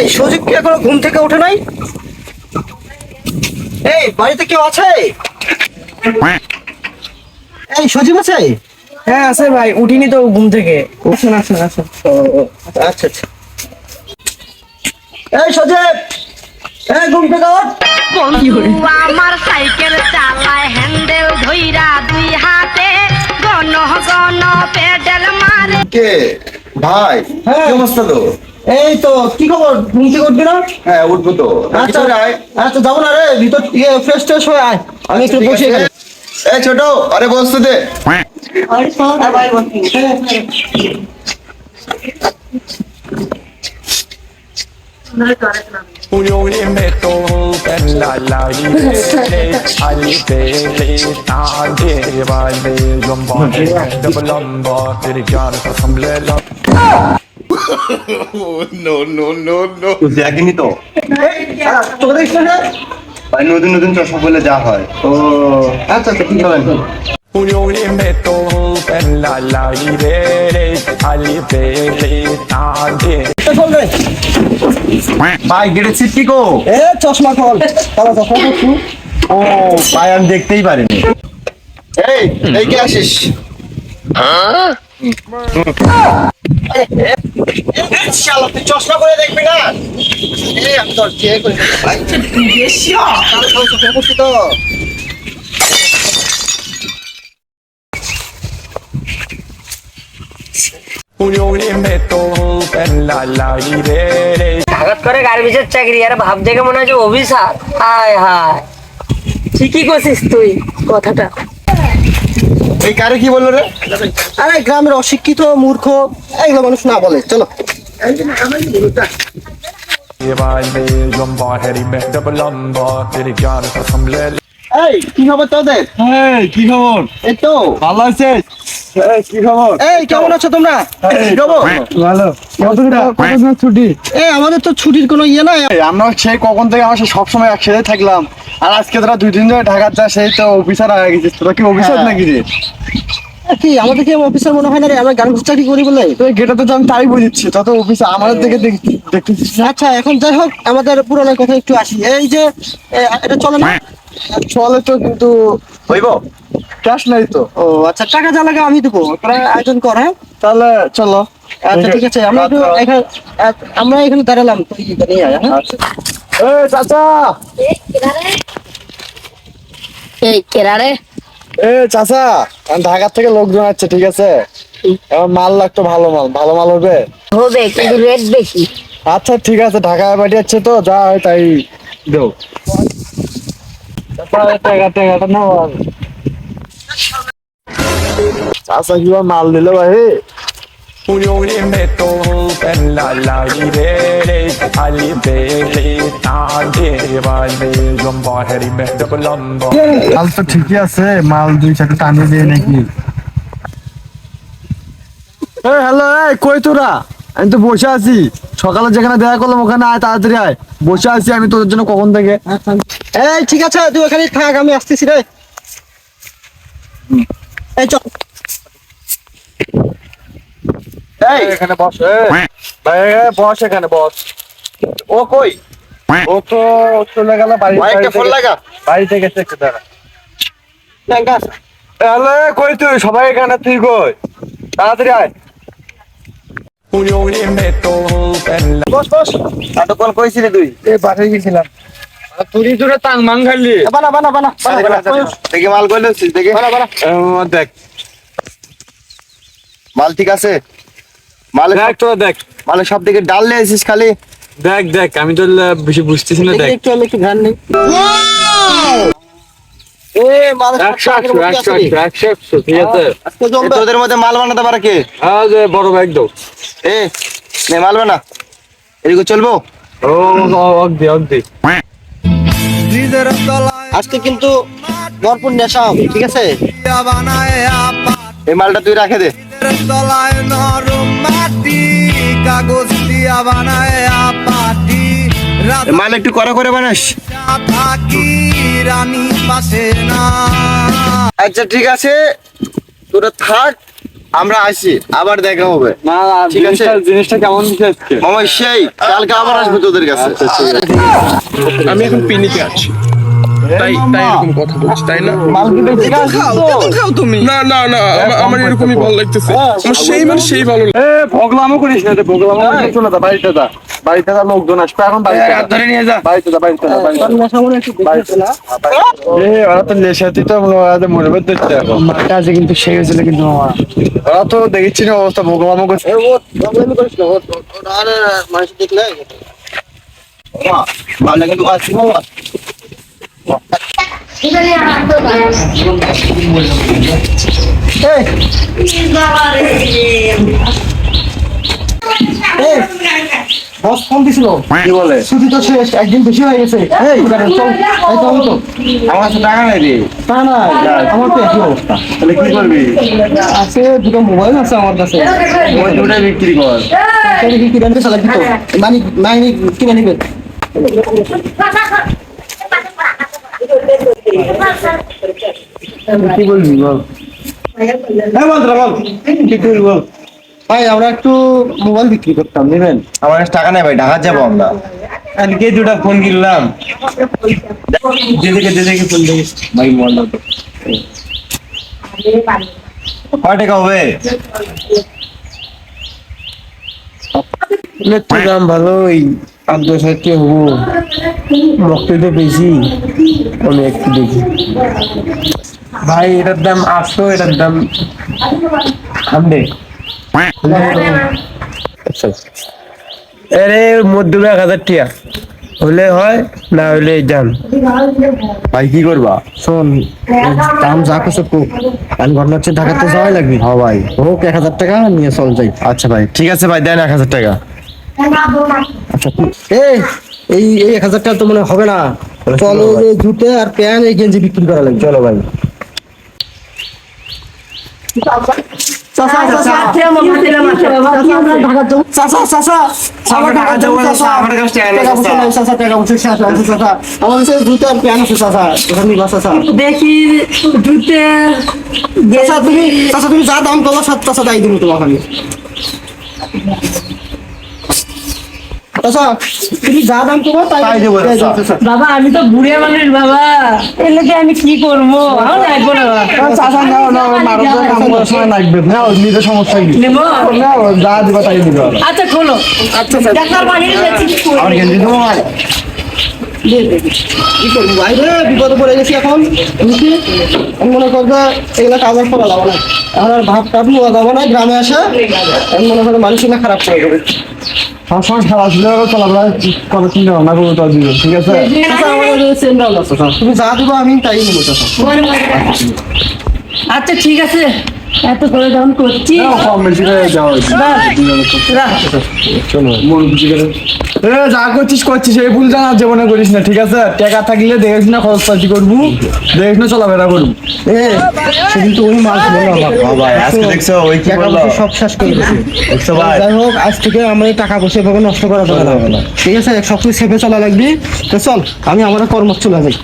এই সজীব কি এখনো ঘুম থেকে ওঠে নাই? এই বাড়িতে কেউ আছে? এই সজীব আছে? হ্যাঁ আছে ভাই, উঠিনি তো ঘুম থেকে। আসুন আসুন আসুন। আচ্ছা আচ্ছা। এই সজীব, এই ঘুম থেকে ওঠ। বন্ধু আমার সাইকেল চালায় হ্যান্ডেল ধইরা দুই হাতে গণ গণ পেডেল মারে। কে ভাই? হ্যাঁ। কি অবস্থা তো? এই তো কি খবর, ঘুম থেকে উঠবি না? হ্যাঁ উঠবো তো। আচ্ছা ভিতরে আয়। আচ্ছা, যাবো না রে, ভিতর ফ্রেশ ট্রেশ হয়ে আয়, আমি একটু ঠিক বসে আছে। এই ছোট, আরে বসতে দে। Unione metto per la vita alle pele tante vale zombone double lombo per chiaro assemblea তুই দেখেনি তো তোকে দেখিস না? ভাই, নতুন নতুন চশমা বলে যা হয়। ও আচ্ছা আচ্ছা, ঠিক আছে। Unione metto per la vita alle pele tante চলবে ভাই গেটের সিট কি গো? এ চশমা খোল, তাহলে চশমা করছু। ও ভাই, আমি দেখতেই পারিনি। এই এই কে আসিস? শালা তুই চশমা করে দেখবি না? এই আমি তোর চেয়ে করে ভাই তাহলে সব চশমা করছি তো। Unione metto per la vita হঠাৎ করে গার্মেন্টসের চাকরি, আর ভাব দেখে মনে হচ্ছে অভিশাপ। হায় হায়, ঠিকই করছিস তুই কথাটা। এই কারে কি বললো রে? আরে গ্রামের অশিক্ষিত মূর্খ এগুলো মানুষ না বলে, চলো। vale zombone double lombo per chiaro assemblea এই কি খবর তোদের? এই কি খবর? এই তো ভালো আছিস? এই কি খবর? এই কেমন আছো তোমরা? যাবো ভালো। কতদিন ছুটি? এই আমাদের তো ছুটির কোনো ইয়ে নাই। আমরা সেই কখন থেকে আমার সবসময় একসাথে থাকলাম, আর আজকে তোরা 2 দিন ধরে ঢাকার যা, সেই তো অফিসার হয়ে গেছিস। তোরা কি অফিসার হ্যাঁ। নাকি রে? কি আমাদের কি অফিসার মনে হয় না রে? আমরা গার্মেন্টস চাকরি করি বলে। তুই গেটে তো আমি তাই বুঝছি, তত অফিসার আমাদের দিকে দেখতেছিস না। আচ্ছা এখন যাই হোক, আমাদের পুরোনো কথা একটু আসি। এই যে এটা চলে না? চলে তো, কিন্তু হইব ক্যাশ নাই তো। ও আচ্ছা, টাকা যা লাগে আমি দেবো, তোরা আয়োজন কর। হ্যাঁ তাহলে চলো। আচ্ছা ঠিক আছে, আমরা একটু এখানে আমরা এখানে দাঁড়ালাম, তুই নিয়ে আয়। হ্যাঁ আচ্ছা। এই চাচা, এই কেরারে এই চাচা, ঢাকা থেকে লোকজন আসছে, ঠিক আছে? এবার মাল লাগতো, ভালো মাল, ভালো মাল হবে। হবে কিন্তু রেট বেশি। আচ্ছা ঠিক আছে, ঢাকায় পাঠিয়েছে তো, যা হয় তাই দেও। টাকাটা নাও। চাচা কি মাল দিল ভাই? Unione metto per la vita alle pele tante vale zombone double lombo মাল তো ঠিকই আছে, মাল 2 টানিয়ে দিয়ে নাকি? হ্যালো, এই কই তোরা? আমি তো বসে আছি, সকালে যেখানে দেখা করলাম ওখানে আয়, তাড়াতাড়ি আয়। বসে আছি আমি তোদের জন্য কখন থেকে। এই ঠিক আছে, তুই ওখানে থাক, আমি আসতেছি রে। এই চল। এই এখানে বস। ভাই বস, এখানে বস। ও কই? ও তো চলে গেল বাড়ি। ফোন লাগা, বাড়িতে গেছে, একটু দাঁড়া। হ্যালো, কই তুই? সবাই এখানে, তুই কই? তাড়াতাড়ি আয়। Unione metto per la বস বস। এতক্ষণ কইছিলি তুই? এই পাঠিয়ে গেছিলাম, তুই তোরা টাং মাং খালি। বানা বানা বানা বানা। দেখি মাল কইলে দেখি। দেখ মাল ঠিক আছে? মালে দেখ তোরা দেখ, মালে সব দিকে ডাল নিয়ে আসিস খালি। দেখ দেখ, আমি তো বেশি বুঝতেছি না। দেখ একটু আমি একটু ধ্যান নেই। এ মাল 100 ঠিক আছে। আজকে জমবে। তোদের মধ্যে মাল বানাতে পারে কে? আজ বড় ব্যাগ দাও। এ নে মাল বানা, এদিকে চলবো। ও অগদি অগদি। আজকে কিন্তু ভরপুর নেশা হবে, ঠিক আছে? এই মালটা তুই রাখে দে। মাল একটু কড়া করে বানাস। আচ্ছা ঠিক আছে, তোরা থাক, আমরা আসি, আবার দেখা হবে। না না, ঠিক আছে। জিনিসটা কেমন দিচ্ছে আজকে? মামা সেই কালকে আবার আসবে তোদের কাছে। আমি এখন পিনিতে আছি, তাই এরকম কথা বলছি, তাই না? মাল কি বেশি খাও তুমি। না না না, আমার এরকমই ভালো লাগতেছে, আমার সেই ভালো লাগে। ভগলামও করিস না রে, ভগলামও করিস না। বাড়িতে যা, বাড়িতে যা, লোকজন আসবে এখন। বাড়িতে ধরে নিয়ে যা, বাড়িতে যা, বাড়িতে যা, বাড়িতে যা। ওরা তো নেশাতি তো মনে করতে এখন মাঠে আছে, কিন্তু সেই হয়েছিল কিন্তু ওরা তো দেখেছি না অবস্থা, ভগলামও করছে। মানুষ দেখলে ভালো কিন্তু আসছি মামা। বস ফোন দিছিল, কি বলে? ছুটি তো শেষ, একদিন বেশি হয়ে গেছে। এই চল, এই তো আমি তো আমার কাছে টাকা নাই রে। তা না, আমার তো একই অবস্থা। তাহলে কি করবি? আছে দুটো মোবাইল আছে আমার কাছে, ওই দুটোই বিক্রি কর। তাহলে কি কিনে আনতে চালাই দিত, মাইনি কিনে নিবে। কি বলবি বল? হ্যাঁ বল তোরা বল, কি করবি বল? ভাই আমরা একটু মোবাইল বিক্রি করতাম, নেবেন? আমার কাছে টাকা নেই ভাই, ঢাকা যাবো আমরা। আজকে দুটা ফোন কিনলাম, যেদিকে ফোন দেখি ভাই মোবাইল দাও তো। কয় টাকা হবে? দাম ভালোই, 8-10 হবো। রক্ত তো বেশি, আমি একটু দেখি ভাই। এটার দাম 800, এটার দাম 100। আরে মধ্যে 1000 টাকা হলে হয়, না হলে যান। ভাই কি করবা? শোন, দাম যা কিছু খুব আমি ঘটনা হচ্ছে, ঢাকাতে যাওয়াই লাগবে। হ্যাঁ ভাই। হোক 1000 টাকা নিয়ে চল যাই। আচ্ছা ভাই, ঠিক আছে ভাই, দেন 1000 টাকা। আচ্ছা এই 1000 টাকা তো মনে হবে না। চলো, এই জুতে আর প্যান্ট, এই গেঞ্জি বিক্রি করা লাগবে। চলো ভাই। দেখি জুতে তুমি যা দাম পাবো সব চাষা দায়ী দিব তোমাকে আমি। তুমি যা দাম পাবো তাই দেবো। বাবা, আমি তো বুড়িয়া মানুষ বাবা, এর লোকে আমি কি করবো? আমার লাগবো না বাবা। নিজে সমস্যা কি? নেবো? যা দিবা তাই দিব। আচ্ছা খোলো। আচ্ছা ডাক্তার বানিয়ে দিয়েছি। আমার গেঞ্জি দেবো ভাই। কি করবো ভাই রে, বিপদে পড়ে গেছি এখন। আমি মনে করবো এগুলো কাগজ করা যাবো না, এখন আর ভাব টাপ নেওয়া যাবো না। গ্রামে আসে আমি মনে করবো মানুষগুলো খারাপ করে দেবে। সবসময় খেলাধুলা চলাফেরা কত চিন্তা ভাবনা করবো তোর দিবে, ঠিক আছে? তুমি যা দিবো আমি তাই নেবো। আচ্ছা ঠিক আছে, এত করে যখন করছি কম বেশি করে যাওয়া যা করছিস এই ভুল জানা জীবনে করিস না, ঠিক আছে? টাকা থাকলে দেখিস না খরচ পাতি করবো, দেখিস না চলাফেরা করবো। সেদিন তো ওই মাছ ভাই আজকে দেখছো ওই কি বললো? সব শেষ করে দিয়েছি। দেখছো ভাই? যাই হোক, আজ থেকে আমরা এই টাকা পয়সা এভাবে নষ্ট করা যাবে না, ঠিক আছে? সব কিছু সেভে চলা লাগবে। তো চল, আমি আমার কর্ম চলে যাই।